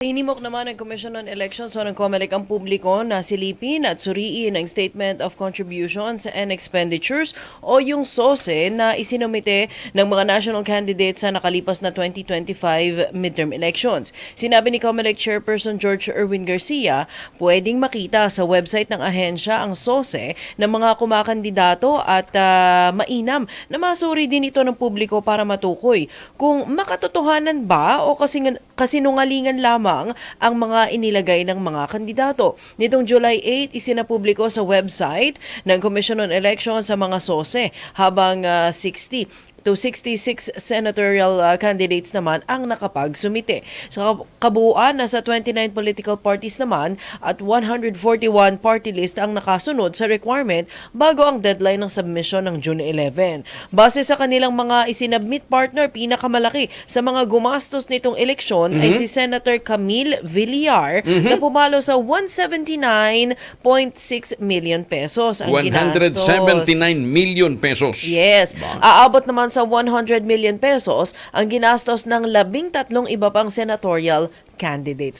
Hinimok naman ng Commission on Elections o ng COMELEC ang publiko na silipin at suriin ang Statement of Contributions and Expenditures o yung SOSE na isinumite ng mga national candidates sa nakalipas na 2025 midterm elections. Sinabi ni COMELEC Chairperson George Erwin Garcia, pwedeng makita sa website ng ahensya ang SOSE ng mga kumakandidato at mainam na masuri din ito ng publiko para matukoy kung makatotohanan ba o kasinungalingan lamang ang mga inilagay ng mga kandidato. Nitong July 8, isinapubliko sa website ng Commission on Elections sa mga SOSE habang 60 to 66 senatorial candidates naman ang nakapagsumite. Sa kabuuan, nasa 29 political parties naman at 141 party list ang nakasunod sa requirement bago ang deadline ng submission ng June 11. Base sa kanilang mga isinabmit partner, pinakamalaki sa mga gumastos nitong eleksyon ay si Senator Camille Villar na pumalo sa 179.6 million pesos ang ginastos. 179 million pesos. Yes. Aabot naman sa 100 million pesos ang ginastos ng 13 iba pang senatorial candidates.